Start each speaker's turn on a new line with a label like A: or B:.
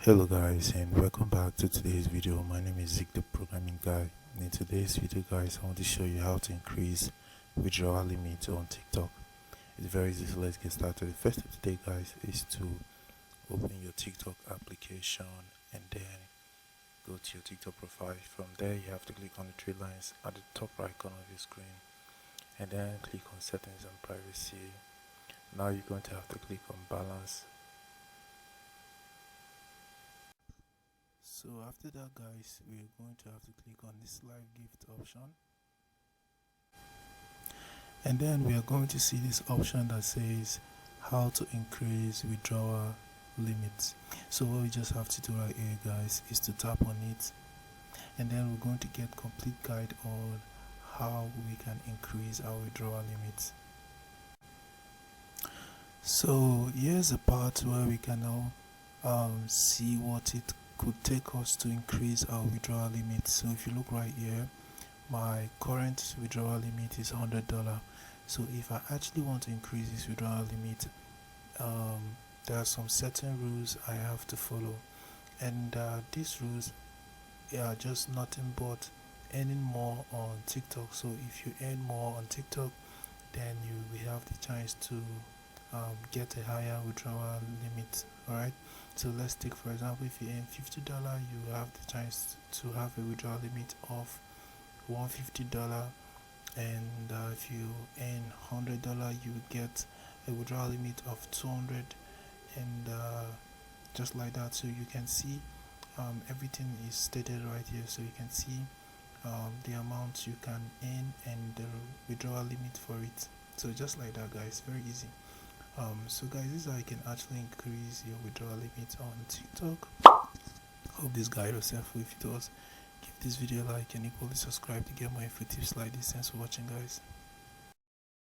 A: Hello guys, and welcome back to today's video. My name is Zeke, the programming guy. In today's video guys, I want to show you how to increase withdrawal limits on TikTok. It's very easy, so let's get started. The first step today guys is to open your TikTok application and then go to your TikTok profile. From there you have to click on the three lines at the top right corner of your screen and then click on settings and privacy. Now you're going to have to click on balance. So after that guys, we're going to have to click on this live gift option, and then we are going to see this option that says how to increase withdrawal limits. So what we just have to do right here guys is to tap on it, and then we're going to get complete guide on how we can increase our withdrawal limits. So here's a part where we can now see what it could take us to increase our withdrawal limit. So if you look right here, my current withdrawal limit is $100. So if I actually want to increase this withdrawal limit, there are some certain rules I have to follow, and these rules are just nothing but earning more on TikTok. So if you earn more on TikTok, then you will have the chance to get a higher withdrawal limit. Alright, so let's take for example, if you earn $50, you have the chance to have a withdrawal limit of $150, and if you earn $100, you get a withdrawal limit of 200, and just like that. So you can see everything is stated right here, so you can see the amount you can earn and the withdrawal limit for it. So just like that guys, very easy. So guys, this is how you can actually increase your withdrawal limit on TikTok. Hope this guide was helpful. If it was, give this video a like and equally subscribe to get more info tips like this. Thanks for watching guys.